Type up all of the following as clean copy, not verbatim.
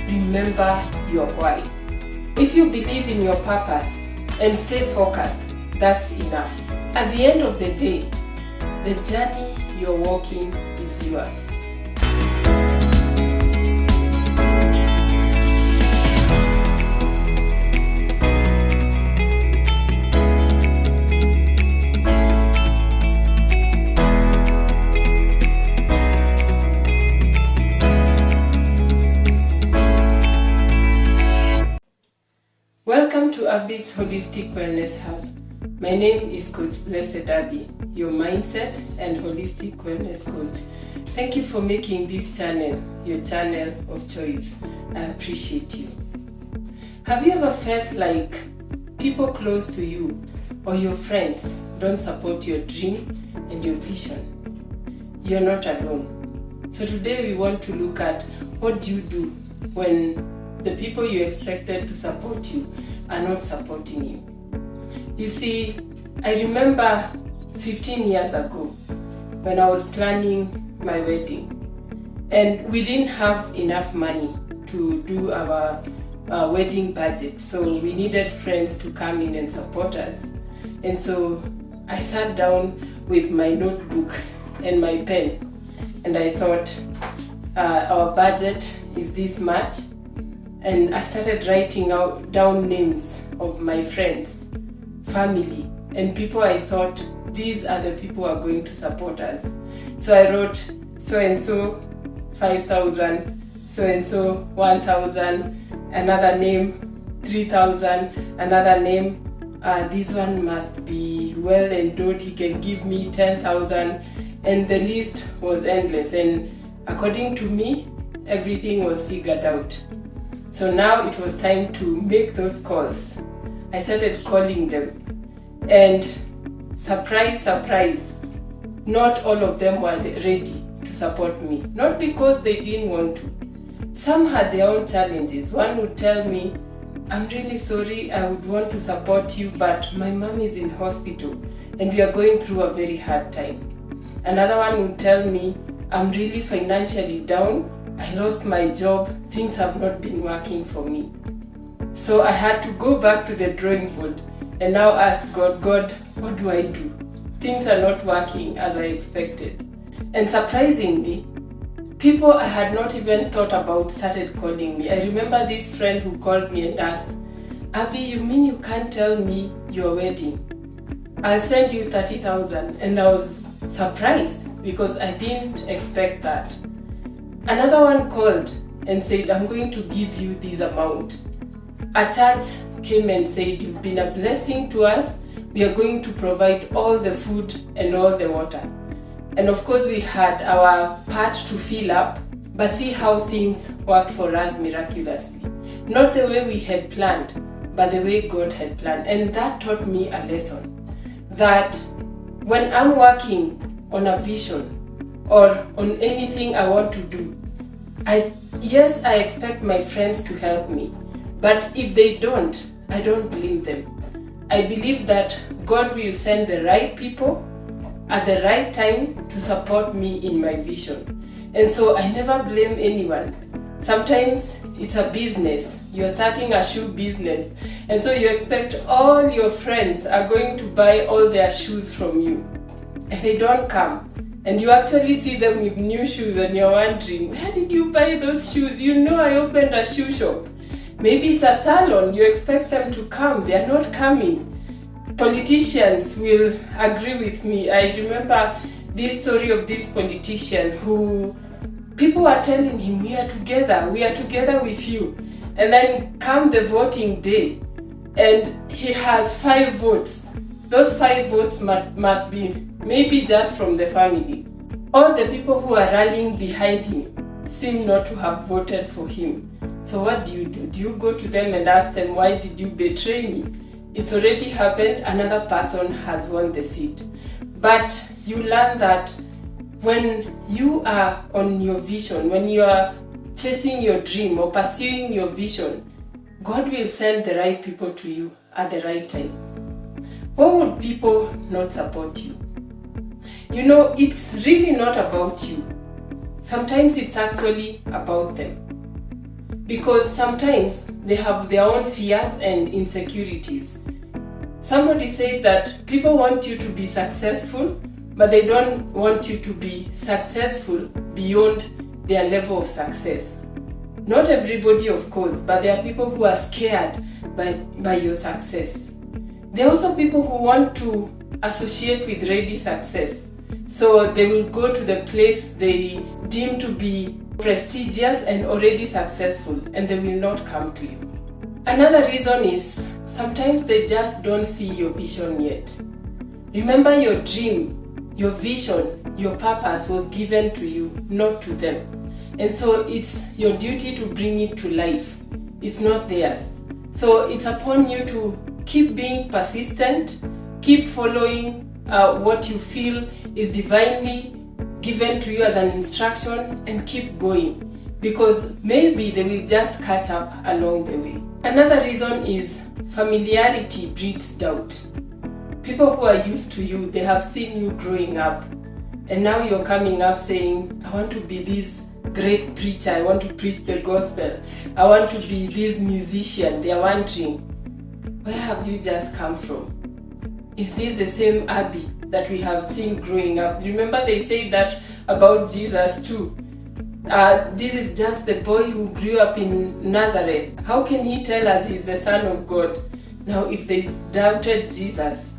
remember your why. If you believe in your purpose and stay focused, that's enough. At the end of the day, the journey you're walking is yours. Welcome to Abby's Holistic Wellness Hub. My name is Coach Blessed Abby, your mindset and holistic wellness coach. Thank you for making this channel your channel of choice. I appreciate you. Have you ever felt like people close to you or your friends don't support your dream and your vision? You're not alone. So today we want to look at what you do when the people you expected to support you are not supporting you. You see, I remember 15 years ago when I was planning my wedding, and we didn't have enough money to do our wedding budget, so we needed friends to come in and support us. And so I sat down with my notebook and my pen, and I thought, our budget is this much. And I started writing down names of my friends, family, and people I thought these are the people who are going to support us. So I wrote so-and-so 5,000, so-and-so 1,000, another name 3,000, another name, this one must be well endowed, he can give me 10,000, and the list was endless. And according to me, everything was figured out. So now it was time to make those calls. I started calling them, and surprise, surprise, not all of them were ready to support me. Not because they didn't want to. Some had their own challenges. One would tell me, I'm really sorry, I would want to support you, but my mom is in hospital and we are going through a very hard time. Another one would tell me, I'm really financially down, I lost my job, things have not been working for me. So I had to go back to the drawing board and now ask God, what do I do? Things are not working as I expected. And surprisingly, people I had not even thought about started calling me. I remember this friend who called me and asked, Abby, you mean you can't tell me your wedding? I'll send you 30,000. And I was surprised because I didn't expect that. Another one called and said, I'm going to give you this amount. A church came and said, you've been a blessing to us. We are going to provide all the food and all the water. And of course we had our part to fill up, but see how things worked for us miraculously. Not the way we had planned, but the way God had planned. And that taught me a lesson, that when I'm working on a vision, or on anything I want to do, I expect my friends to help me, but if they don't, I don't blame them. I believe that God will send the right people at the right time to support me in my vision. And so I never blame anyone. Sometimes it's a business. You're starting a shoe business, and so you expect all your friends are going to buy all their shoes from you, and they don't come. And you actually see them with new shoes and you're wondering, where did you buy those shoes? You know I opened a shoe shop. Maybe it's a salon, you expect them to come, they are not coming. Politicians will agree with me. I remember this story of this politician who people are telling him, we are together with you. And then come the voting day and he has 5 votes. Those 5 votes must be maybe just from the family. All the people who are rallying behind him seem not to have voted for him. So what do? Do you go to them and ask them, why did you betray me? It's already happened, another person has won the seat. But you learn that when you are on your vision, when you are chasing your dream or pursuing your vision, God will send the right people to you at the right time. Why would people not support you? You know, it's really not about you. Sometimes it's actually about them. because sometimes they have their own fears and insecurities. Somebody said that people want you to be successful, but they don't want you to be successful beyond their level of success. Not everybody, of course, but there are people who are scared by your success. There are also people who want to associate with ready success. So they will go to the place they deem to be prestigious and already successful, and they will not come to you. Another reason is sometimes they just don't see your vision yet. Remember, your dream, your vision, your purpose was given to you, not to them. And so it's your duty to bring it to life. It's not theirs. So it's upon you to keep being persistent, keep following what you feel is divinely given to you as an instruction, and keep going, because maybe they will just catch up along the way. Another reason is familiarity breeds doubt. People who are used to you, they have seen you growing up, and now you're coming up saying, I want to be this great preacher, I want to preach the gospel, I want to be this musician. They are wondering, where have you just come from? Is this the same Abby that we have seen growing up? Remember, they say that about Jesus too. This is just the boy who grew up in Nazareth. How can he tell us he's the Son of God? Now, if they doubted Jesus,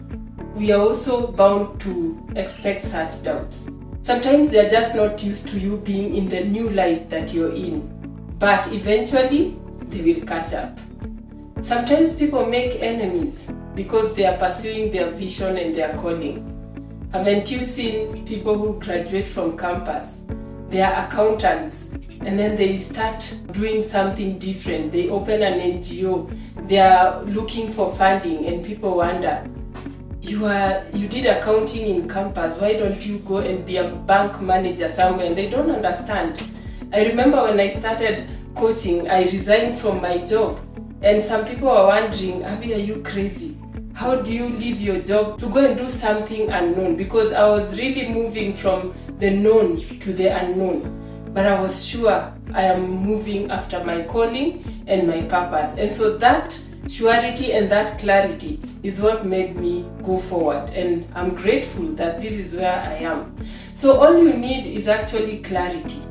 we are also bound to expect such doubts. Sometimes they are just not used to you being in the new life that you're in, but eventually they will catch up. Sometimes people make enemies because they are pursuing their vision and their calling. Haven't you seen people who graduate from campus? They are accountants, and then they start doing something different. They open an NGO, they are looking for funding, and people wonder, you did accounting in campus, why don't you go and be a bank manager somewhere? And they don't understand. I remember when I started coaching, I resigned from my job, and some people were wondering, Abby, are you crazy? How do you leave your job to go and do something unknown? Because I was really moving from the known to the unknown. But I was sure I am moving after my calling and my purpose. And so that surety and that clarity is what made me go forward. And I'm grateful that this is where I am. So all you need is actually clarity.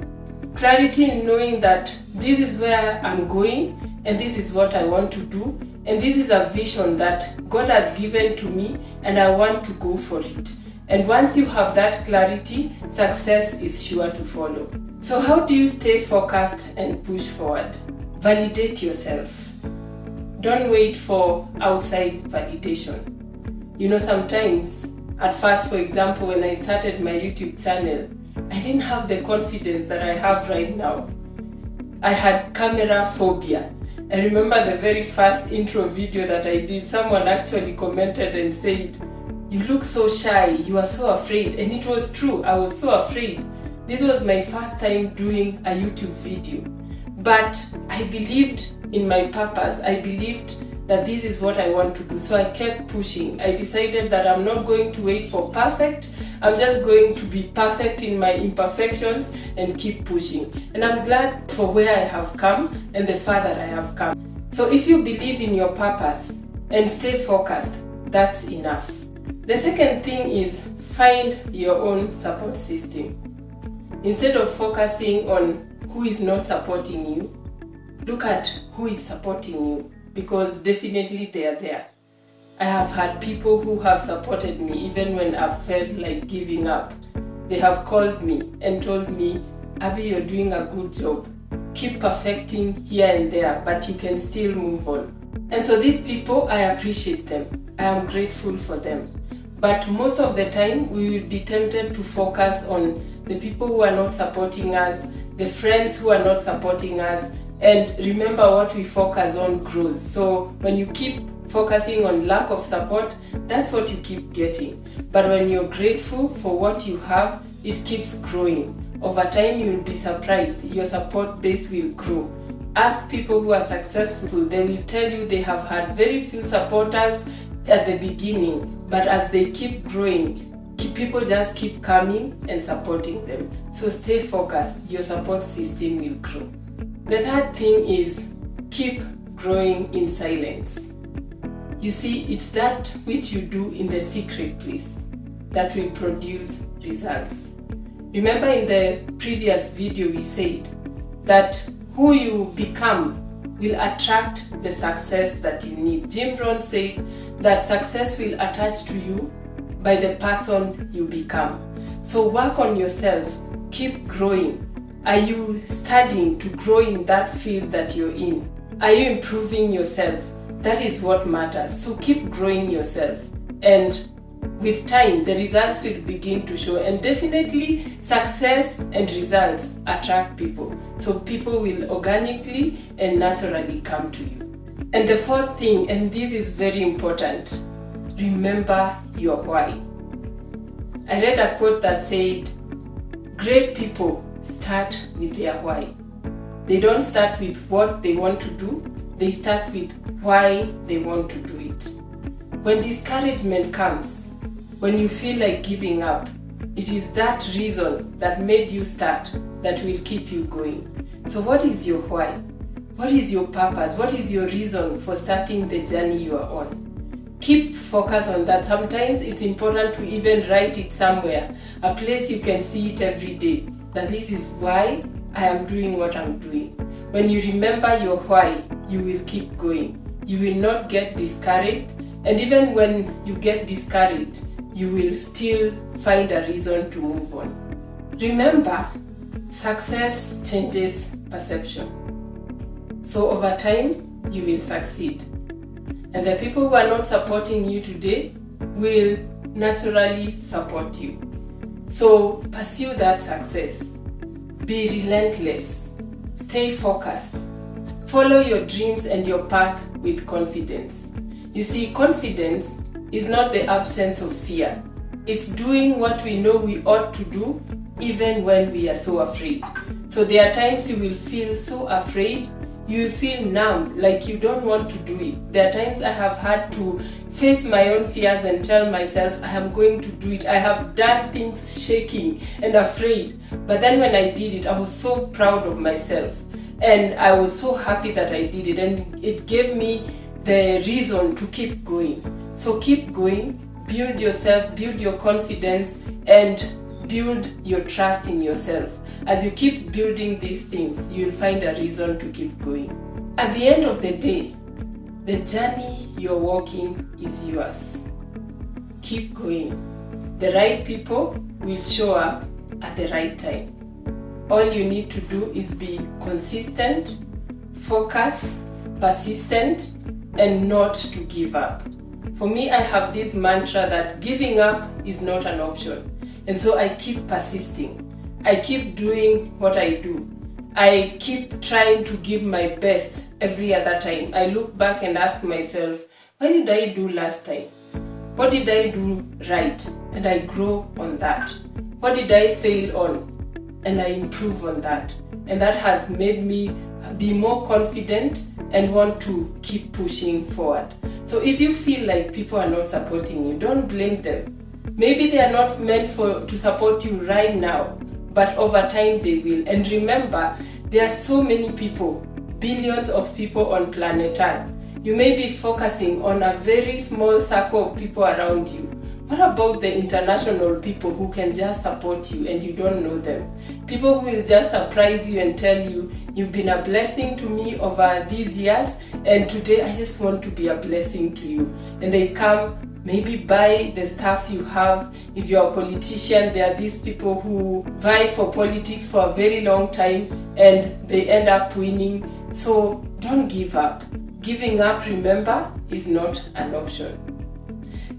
Clarity in knowing that this is where I'm going, and this is what I want to do, and this is a vision that God has given to me, and I want to go for it. And once you have that clarity, success is sure to follow. So how do you stay focused and push forward? Validate yourself. Don't wait for outside validation. You know, sometimes, at first, for example, when I started my YouTube channel, I didn't have the confidence that I have right now. I had camera phobia. I remember the very first intro video that I did, someone actually commented and said, you look so shy, you are so afraid. And it was true, I was so afraid. This was my first time doing a YouTube video. But I believed in my purpose. I believed that this is what I want to do. So I kept pushing. I decided that I'm not going to wait for perfect. I'm just going to be perfect in my imperfections and keep pushing. And I'm glad for where I have come and the far that I have come. So if you believe in your purpose and stay focused, that's enough. The second thing is find your own support system. Instead of focusing on who is not supporting you, look at who is supporting you, because definitely they are there. I have had people who have supported me even when I've felt like giving up. They have called me and told me, Abby, you're doing a good job. Keep perfecting here and there, but you can still move on. And so these people, I appreciate them. I am grateful for them. But most of the time, we will be tempted to focus on the people who are not supporting us, the friends who are not supporting us, and remember, what we focus on grows. So when you keep focusing on lack of support, that's what you keep getting. But when you're grateful for what you have, it keeps growing. Over time, you'll be surprised. Your support base will grow. Ask people who are successful. They will tell you they have had very few supporters at the beginning, but as they keep growing, people just keep coming and supporting them. So stay focused. Your support system will grow. The third thing is keep growing in silence. You see, it's that which you do in the secret place that will produce results. Remember in the previous video we said that who you become will attract the success that you need. Jim Rohn said that success will attach to you by the person you become. So work on yourself, keep growing. Are you studying to grow in that field that you're in? Are you improving yourself? That is what matters. So keep growing yourself, and with time the results will begin to show, and definitely success and results attract people. So people will organically and naturally come to you. And the fourth thing, and this is very important, remember your why. I read a quote that said, great people start with their why. They don't start with what they want to do, they start with why they want to do it. When discouragement comes, when you feel like giving up, it is that reason that made you start that will keep you going. So what is your why? What is your purpose? What is your reason for starting the journey you are on? Keep focus on that. Sometimes it's important to even write it somewhere, a place you can see it every day, that this is why I am doing what I'm doing. When you remember your why, you will keep going. You will not get discouraged, and even when you get discouraged, you will still find a reason to move on. Remember, success changes perception. So over time, you will succeed. And the people who are not supporting you today will naturally support you. So pursue that success. Be relentless. Stay focused. Follow your dreams and your path with confidence. You see, confidence is not the absence of fear. It's doing what we know we ought to do even when we are so afraid. So there are times you will feel so afraid, you will feel numb, like you don't want to do it. There are times I have had to face my own fears and tell myself I am going to do it. I have done things shaking and afraid. But then when I did it, I was so proud of myself. And I was so happy that I did it. And it gave me the reason to keep going. So keep going, build yourself, build your confidence, and build your trust in yourself. As you keep building these things, you will find a reason to keep going. At the end of the day, the journey you're walking is yours. Keep going. The right people will show up at the right time. All you need to do is be consistent, focused, persistent, and not to give up. For me, I have this mantra that giving up is not an option. And so I keep persisting. I keep doing what I do. I keep trying to give my best every other time. I look back and ask myself, what did I do last time? What did I do right? And I grow on that. What did I fail on? And I improve on that. And that has made me be more confident and want to keep pushing forward. So if you feel like people are not supporting you, don't blame them. Maybe they are not meant to support you right now, but over time they will. And remember, there are so many people, billions of people on planet Earth. You may be focusing on a very small circle of people around you. What about the international people who can just support you and you don't know them? People who will just surprise you and tell you, you've been a blessing to me over these years, and today I just want to be a blessing to you. And they come, maybe buy the stuff you have. If you're a politician, there are these people who vie for politics for a very long time and they end up winning. So don't give up. Giving up, remember, is not an option.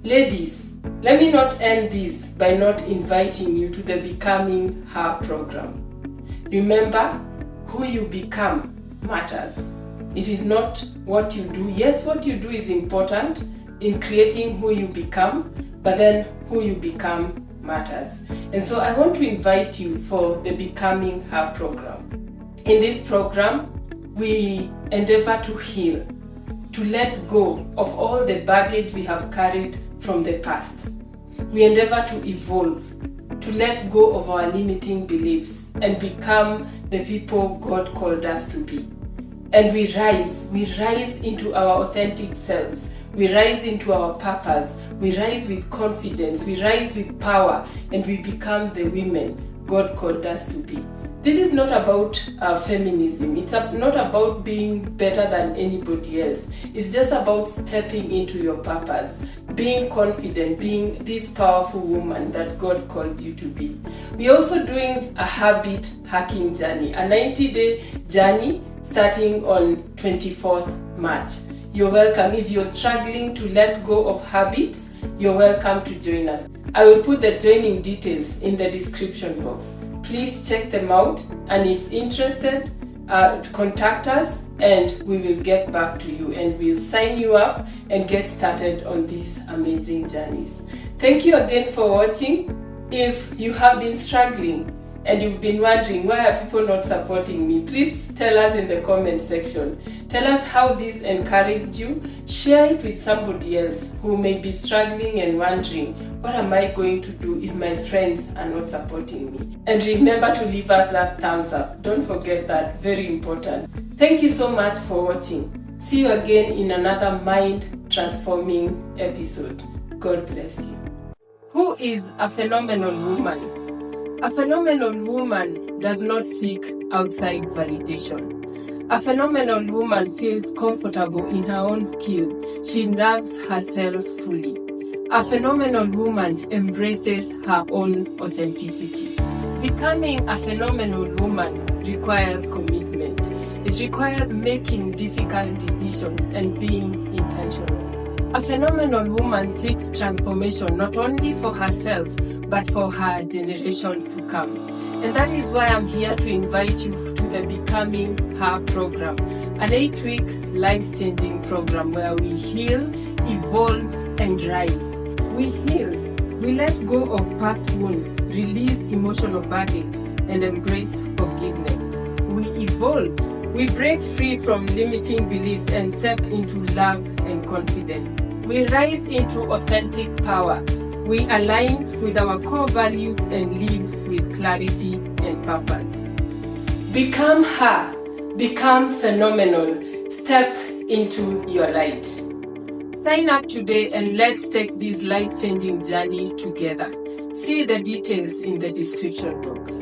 Ladies, let me not end this by not inviting you to the Becoming H.E.R program. Remember, who you become matters. It is not what you do. Yes, what you do is important in creating who you become, but then who you become matters. And so I want to invite you for the Becoming H.E.R program. In this program, we endeavor to heal, to let go of all the baggage we have carried from the past. We endeavor to evolve, to let go of our limiting beliefs and become the people God called us to be. And we rise into our authentic selves. We rise into our purpose. We rise with confidence. We rise with power, and we become the women God called us to be. This is not about feminism. It's not about being better than anybody else. It's just about stepping into your purpose, being confident, being this powerful woman that God called you to be. We're also doing a habit hacking journey, a 90-day journey starting on 24th March. You're welcome. If you're struggling to let go of habits, you're welcome to join us. I will put the joining details in the description box. Please check them out, and if interested, contact us and we will get back to you and we'll sign you up and get started on these amazing journeys. Thank you again for watching. If you have been struggling and you've been wondering why are people not supporting me, please tell us in the comment section. Tell us how this encouraged you. Share it with somebody else who may be struggling and wondering, what am I going to do if my friends are not supporting me? And remember to leave us that thumbs up. Don't forget that, very important. Thank you so much for watching. See you again in another mind transforming episode. God bless you. Who is a phenomenal woman? A phenomenal woman does not seek outside validation. A phenomenal woman feels comfortable in her own skin. She loves herself fully. A phenomenal woman embraces her own authenticity. Becoming a phenomenal woman requires commitment. It requires making difficult decisions and being intentional. A phenomenal woman seeks transformation not only for herself, but for her generations to come. And that is why I'm here to invite you to the Becoming H.E.R program, an 8-week life-changing program where we heal, evolve, and rise. We heal, we let go of past wounds, release emotional baggage, and embrace forgiveness. We evolve, we break free from limiting beliefs and step into love and confidence. We rise into authentic power. We align with our core values and live with clarity and purpose. Become her, become phenomenal, step into your light. Sign up today and let's take this life-changing journey together. See the details in the description box.